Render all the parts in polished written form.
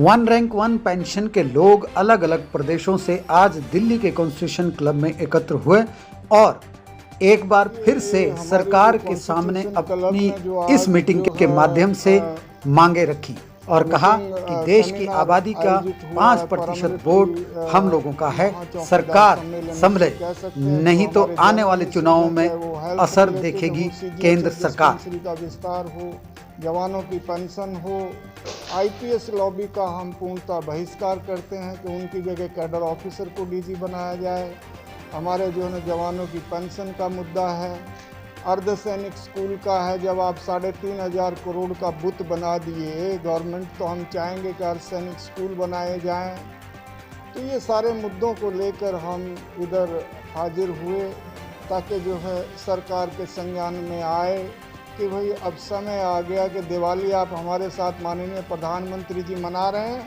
One rank one pension के लोग अलग अलग प्रदेशों से आज दिल्ली के कॉन्स्टिट्यूशन क्लब में एकत्र हुए और एक बार फिर से सरकार के सामने अपनी इस मीटिंग के माध्यम से मांगे रखी और कहा कि देश की आबादी का 5% वोट हम लोगों का है, सरकार संभले, नहीं तो आने वाले चुनावों में असर देखेगी केंद्र सरकार। का विस्तार हो, जवानों की पेंशन हो, आईपीएस लॉबी का हम पूर्णतः बहिष्कार करते हैं कि उनकी जगह कैडर ऑफिसर को डीजी बनाया जाए। हमारे जो है जवानों की पेंशन का मुद्दा है, अर्धसैनिक स्कूल का है। जब आप 3,500 करोड़ का बुत बना दिए गवर्नमेंट, तो हम चाहेंगे कि अर्धसैनिक स्कूल बनाए जाएं। तो ये सारे मुद्दों को लेकर हम इधर हाजिर हुए ताकि जो है सरकार के संज्ञान में आए कि भाई अब समय आ गया कि दिवाली आप हमारे साथ माननीय प्रधानमंत्री जी मना रहे हैं,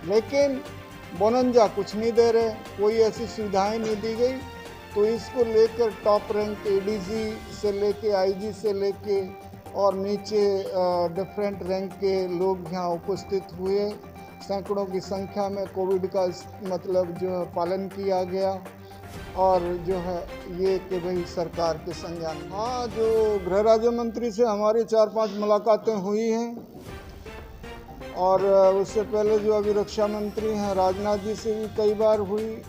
लेकिन बोनंजा कुछ नहीं दे रहे, कोई ऐसी सुविधाएं नहीं दी गई। तो इसको लेकर टॉप रैंक एडीजी से लेके आईजी से लेके और नीचे डिफरेंट रैंक के लोग यहाँ उपस्थित हुए। सैकड़ों की संख्या में कोविड का मतलब जो है पालन किया गया और जो है ये कि भाई सरकार के संज्ञान। हाँ, जो गृह राज्य मंत्री से हमारी 4-5 मुलाकातें हुई हैं और उससे पहले जो अभी रक्षा मंत्री हैं राजनाथ जी से भी कई बार हुई।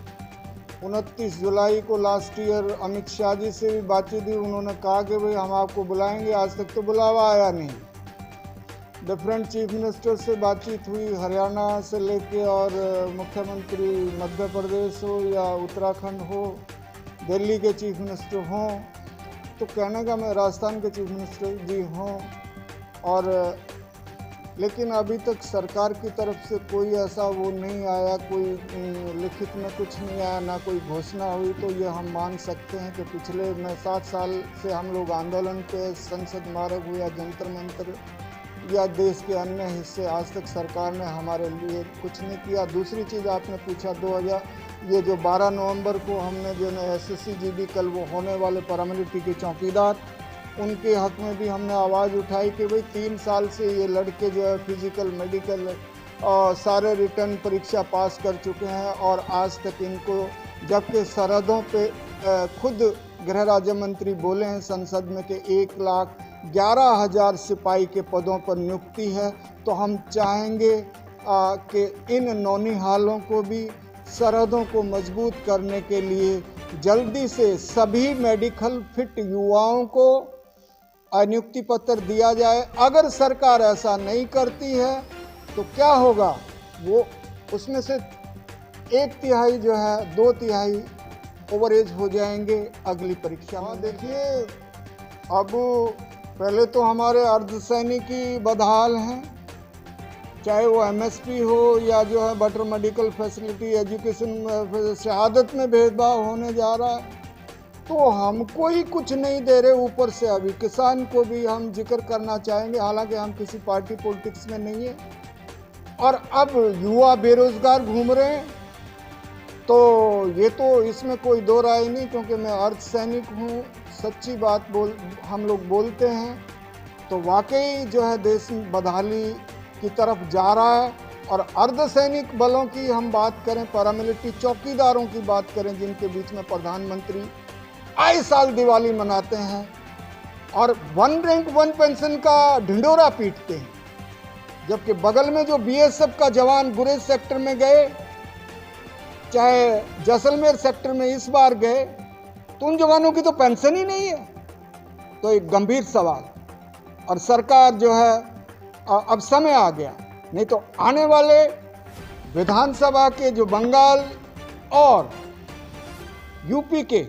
29 जुलाई को लास्ट ईयर अमित शाह जी से भी बातचीत हुई। उन्होंने कहा कि भाई हम आपको बुलाएंगे, आज तक तो बुलावा आया नहीं। डिफरेंट चीफ मिनिस्टर से बातचीत हुई, हरियाणा से लेके और मुख्यमंत्री मध्य प्रदेश हो या उत्तराखंड हो, दिल्ली के चीफ मिनिस्टर हों, तो कहने का मैं राजस्थान के चीफ मिनिस्टर जी हों, और लेकिन अभी तक सरकार की तरफ से कोई ऐसा वो नहीं आया, कोई लिखित में कुछ नहीं आया, ना कोई घोषणा हुई। तो ये हम मान सकते हैं कि पिछले 7 साल से हम लोग आंदोलन पे संसद मार्ग हुआ, जंतर मंतर या देश के अन्य हिस्से, आज तक सरकार ने हमारे लिए कुछ नहीं किया। दूसरी चीज़ आपने पूछा 2000 ये जो 12 नवंबर को हमने जो है SSC-GB कल वो होने वाले पैरामिलिट्री के चौकीदार, उनके हक में भी हमने आवाज़ उठाई कि भाई 3 साल से ये लड़के जो है फिजिकल मेडिकल सारे रिटर्न परीक्षा पास कर चुके हैं और आज तक इनको, जबकि सरहदों पे खुद गृह राज्य मंत्री बोले हैं संसद में कि 1,11,000 सिपाही के पदों पर नियुक्ति है। तो हम चाहेंगे कि इन नौनिहालों को भी सरहदों को मजबूत करने के लिए जल्दी से सभी मेडिकल फिट युवाओं को नियुक्ति पत्र दिया जाए। अगर सरकार ऐसा नहीं करती है तो क्या होगा, वो उसमें से 1/3 जो है 2/3 ओवरेज हो जाएंगे अगली परीक्षा में। देखिए, अब पहले तो हमारे अर्धसैनिकी बदहाल हैं, चाहे वो MSP हो या जो है बेटर मेडिकल फैसिलिटी, एजुकेशन, शहादत में भेदभाव होने जा रहा है। तो हमको ही कुछ नहीं दे रहे, ऊपर से अभी किसान को भी हम जिक्र करना चाहेंगे, हालांकि हम किसी पार्टी पॉलिटिक्स में नहीं है। और अब युवा बेरोजगार घूम रहे हैं, तो ये तो इसमें कोई दो राय नहीं, क्योंकि मैं अर्धसैनिक हूँ, सच्ची बात हम लोग बोलते हैं। तो वाकई जो है देश बदहाली की तरफ जा रहा है। और अर्धसैनिक बलों की हम बात करें, पैरामिलिट्री चौकीदारों की बात करें, जिनके बीच में प्रधानमंत्री आए साल दिवाली मनाते हैं और वन रैंक वन पेंशन का ढिंडोरा पीटते हैं, जबकि बगल में जो BSF का जवान गुरेज सेक्टर में गए, चाहे जैसलमेर सेक्टर में इस बार गए, तो उन जवानों की तो पेंशन ही नहीं है। तो एक गंभीर सवाल, और सरकार जो है अब समय आ गया, नहीं तो आने वाले विधानसभा के जो बंगाल और यूपी के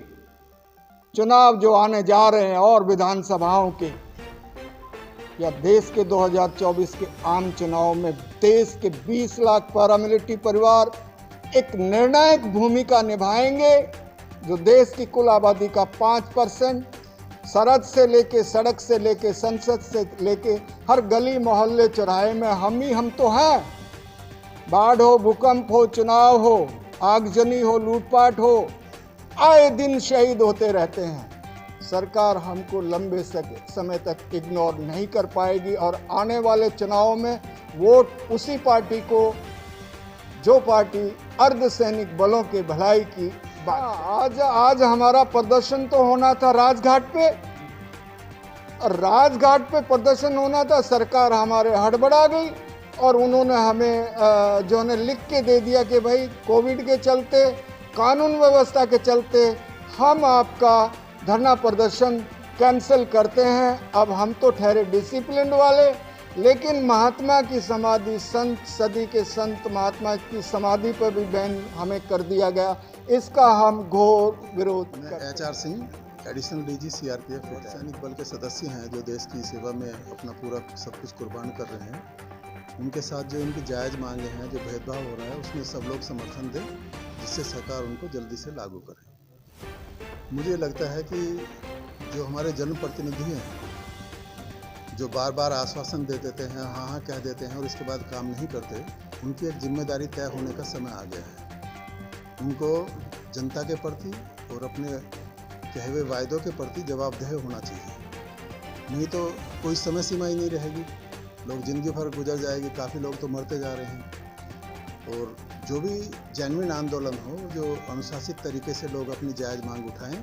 चुनाव जो आने जा रहे हैं और विधानसभाओं के, या देश के 2024 के आम चुनाव में देश के 20 लाख पैरामिलिट्री परिवार एक निर्णायक भूमिका निभाएंगे, जो देश की कुल आबादी का 5%, सरहद से लेके, सड़क से लेके, संसद से लेके, हर गली मोहल्ले चौराहे में हम तो हैं। बाढ़ हो, भूकंप हो, चुनाव हो, आगजनी हो, लूटपाट हो, आए दिन शहीद होते रहते हैं। सरकार हमको लंबे समय तक इग्नोर नहीं कर पाएगी और आने वाले चुनाव में वोट उसी पार्टी को जो पार्टी अर्धसैनिक बलों के भलाई की बात। आज हमारा प्रदर्शन तो होना था राजघाट पे, राजघाट पे प्रदर्शन होना था, सरकार हमारे हड़बड़ा गई और उन्होंने हमें जो है लिख के दे दिया कि भाई कोविड के चलते, कानून व्यवस्था के चलते हम आपका धरना प्रदर्शन कैंसिल करते हैं। अब हम तो ठहरे डिसिप्लिन वाले, लेकिन महात्मा की समाधि, संत सदी के संत महात्मा की समाधि पर भी बैन हमें कर दिया गया। इसका हम घोर विरोध करते हैं। HR Singh, additional DG CRPF, सैनिक बल के सदस्य हैं जो देश की सेवा में अपना पूरा सब कुछ कुर्बान कर रहे हैं। उनके साथ जो इनकी जायज़ मांगे हैं, जो भेदभाव हो रहा है, उसमें सब लोग समर्थन दें, जिससे सरकार उनको जल्दी से लागू करे। मुझे लगता है कि जो हमारे जनप्रतिनिधि हैं, जो बार बार आश्वासन दे देते हैं, हाँ हाँ कह देते हैं और इसके बाद काम नहीं करते, उनकी एक जिम्मेदारी तय होने का समय आ गया है। उनको जनता के प्रति और अपने कहे हुए वायदों के प्रति जवाबदेह होना चाहिए, नहीं तो कोई समय सीमा ही नहीं रहेगी, लोग जिंदगी भर गुजर जाएगी, काफ़ी लोग तो मरते जा रहे हैं। और जो भी जेन्युइन आंदोलन हो, जो अनुशासित तरीके से लोग अपनी जायज़ मांग उठाएं,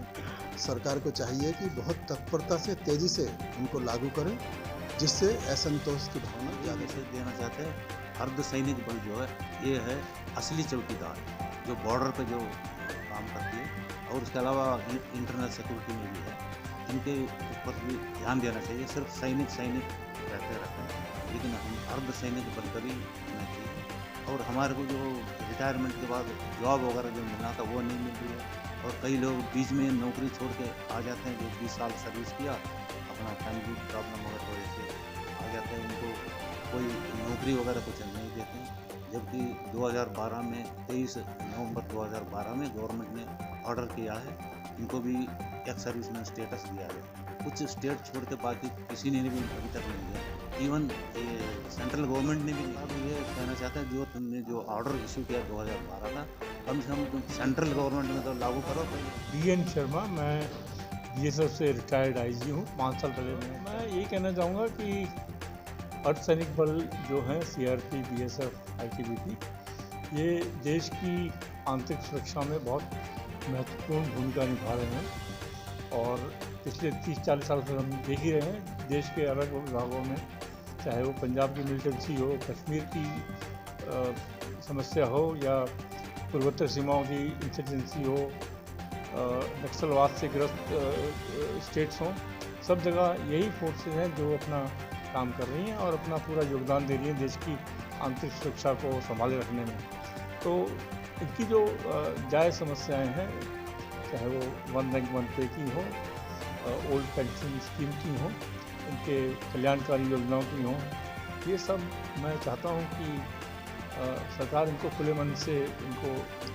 सरकार को चाहिए कि बहुत तत्परता से, तेज़ी से उनको लागू करें, जिससे असंतोष की भावना ज़्यादा से देना चाहते हैं। अर्धसैनिक बल जो है, ये है असली चौकीदार जो बॉर्डर पे जो काम करती है, और उसके अलावा इंटरनल सिक्योरिटी में भी है। इनके ऊपर भी ध्यान देना चाहिए। सिर्फ सैनिक रहते हैं, लेकिन हम अर्धसैनिक बल का भी होना चाहिए। और हमारे को जो रिटायरमेंट के बाद जॉब वगैरह जो मिलना था वो नहीं मिल रही है, और कई लोग बीच में नौकरी छोड़ के आ जाते हैं, जो 20 साल सर्विस किया, अपना फैमिली प्रॉब्लम वगैरह वजह से आ जाते हैं, उनको कोई नौकरी वगैरह कुछ नहीं देते हैं। जबकि 2012 में 23 नवंबर 2012 में गवर्नमेंट ने ऑर्डर किया है, इनको भी एक्स सर्विसमैन स्टेटस दिया है। कुछ स्टेट छोड़ के बाकी किसी ने भी अभी तक नहीं दिया। इवन सेंट्रल गवर्नमेंट ने भी अब ये कहना चाहता है, जो तुमने जो ऑर्डर इशू किया 2012 का, कम से कम सेंट्रल गवर्नमेंट में तो लागू करो। DN शर्मा, मैं BSF से रिटायर्ड IG हूँ 5 साल पहले। मैं यही कहना चाहूँगा कि अर्धसैनिक बल जो हैं, CRP, BSF, ITBP, ये देश की आंतरिक सुरक्षा में बहुत महत्वपूर्ण भूमिका निभा रहे हैं। और पिछले 30-40 साल से हम देख ही रहे हैं, देश के अलग अलग भागों में, चाहे वो पंजाब की मिलिटेंसी हो, कश्मीर की समस्या हो, या पूर्वोत्तर सीमाओं की इंसर्जेंसी हो, नक्सलवाद से ग्रस्त स्टेट्स हों, सब जगह यही फोर्सेस हैं जो अपना काम कर रही हैं और अपना पूरा योगदान दे रही हैं देश की आंतरिक सुरक्षा को संभाले रखने में। तो इनकी जो जायज़ समस्याएं हैं, चाहे वो वन रैंक वन पे की हो, ओल्ड पेंशन स्कीम की हो, इनके कल्याणकारी योजनाओं की हो, ये सब मैं चाहता हूं कि सरकार इनको खुले मन से इनको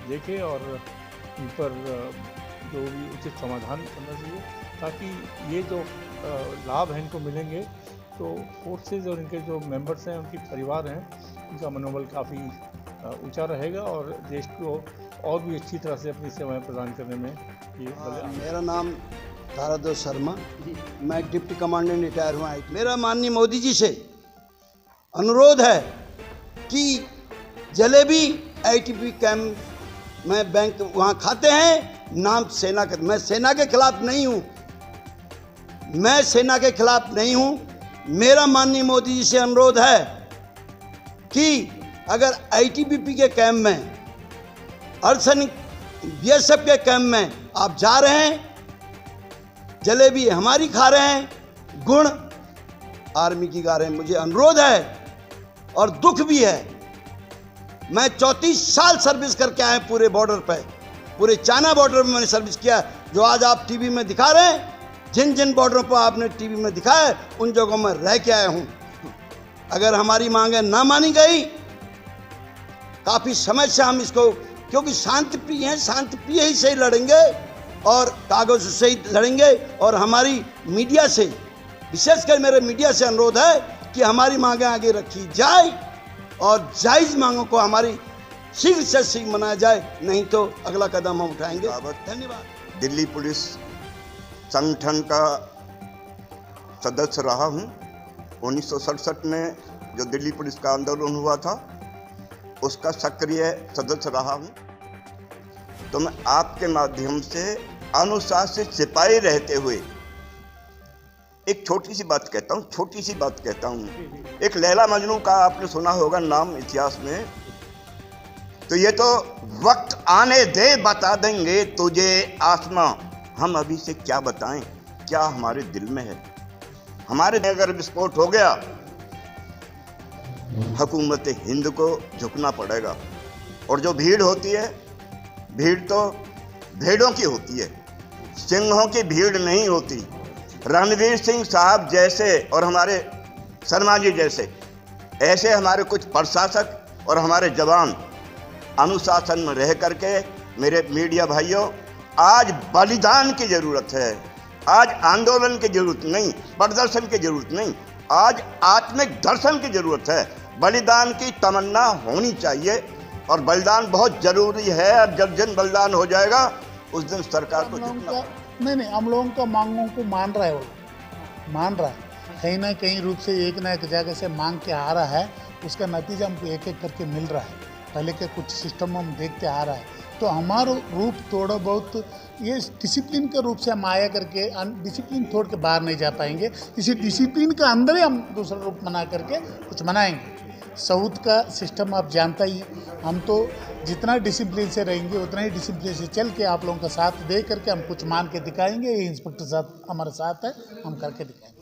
देखे और इन पर जो भी उचित समाधान करना चाहिए, ताकि ये जो लाभ हैं इनको मिलेंगे तो फोर्सेज और इनके जो मेंबर्स हैं, उनके परिवार हैं, उनका मनोबल काफ़ी ऊंचा रहेगा और देश को और भी अच्छी तरह से अपनी सेवाएं प्रदान करने में ये मेरा नाम ताराध्वज शर्मा, मैं डिप्टी कमांडेंट रिटायर हुआ। मेरा माननीय मोदी जी से अनुरोध है कि जलेबी ITBP कैंप में बैंक वहाँ खाते हैं, नाम सेना के। मैं सेना के खिलाफ नहीं हूँ, मैं सेना के खिलाफ नहीं हूँ। मेरा माननीय मोदी जी से अनुरोध है कि अगर ITBP के कैंप में, अर्धसैनिक BSF के कैंप में आप जा रहे हैं, जलेबी हमारी खा रहे हैं, गुण आर्मी की गा रहे हैं, मुझे अनुरोध है और दुख भी है। मैं 34 साल सर्विस करके आया पूरे बॉर्डर पे, पूरे चाइना बॉर्डर में मैंने सर्विस किया। जो आज आप टीवी में दिखा रहे हैं, जिन जिन बॉर्डरों पर आपने टीवी में दिखाया है, उन जगहों में रह के आया हूँ। अगर हमारी मांगें ना मानी गई, काफ़ी समय से हम इसको, क्योंकि शांतिप्रिय हैं, शांतिप्रिय ही सही लड़ेंगे और कागज़ से ही लड़ेंगे। और हमारी मीडिया से, विशेषकर मेरे मीडिया से अनुरोध है कि हमारी मांगें आगे रखी जाए और जायज़ मांगों को हमारी शीघ्र से शीघ्र मनाया जाए, नहीं तो अगला कदम हम उठाएंगे। धन्यवाद। दिल्ली पुलिस संगठन का सदस्य रहा हूँ। 1967 में जो दिल्ली पुलिस का आंदोलन हुआ था उसका सक्रिय सदस्य रहा हूँ। तो मैं आपके माध्यम से अनुशासित सिपाही रहते हुए एक छोटी सी बात कहता हूँ। एक लैला मजनू का आपने सुना होगा नाम इतिहास में। तो ये तो वक्त आने दे बता देंगे तुझे आसमां, हम अभी से क्या बताएं क्या हमारे दिल में है। हमारे अगर विस्फोट हो गया हुकूमत हिंद को झुकना पड़ेगा। और जो भीड़ होती है, भीड़ तो भेड़ों की होती है, सिंहों की भीड़ नहीं होती। रणवीर सिंह साहब जैसे और हमारे शर्मा जी जैसे ऐसे हमारे कुछ प्रशासक और हमारे जवान अनुशासन में रह करके, मेरे मीडिया भाइयों, आज बलिदान की ज़रूरत है। आज आंदोलन की जरूरत नहीं, प्रदर्शन की जरूरत नहीं, आज आत्मिक दर्शन की जरूरत है। बलिदान की तमन्ना होनी चाहिए और बलिदान बहुत जरूरी है। और जब दिन बलिदान हो जाएगा उस दिन सरकार को नहीं, हम लोगों का मांगों को मान रहा है, वो मान रहा है। कहीं ना कहीं रूप से एक ना एक जगह से मांग के आ रहा है, उसका नतीजा हमको एक एक करके मिल रहा है। पहले के कुछ सिस्टम हम देखते आ रहा है। तो हमारा रूप थोड़ा बहुत ये डिसिप्लिन के रूप से हम आया करके डिसिप्लिन छोड़ के बाहर नहीं जा पाएंगे। इसी डिसिप्लिन के अंदर ही हम दूसरा रूप बना करके कुछ मनाएंगे। साउथ का सिस्टम आप जानता ही, हम तो जितना डिसिप्लिन से रहेंगे उतना ही डिसिप्लिन से चल के आप लोगों का साथ दे करके हम कुछ मान के दिखाएंगे। ये इंस्पेक्टर साहब हमारे साथ है, हम करके दिखाएंगे।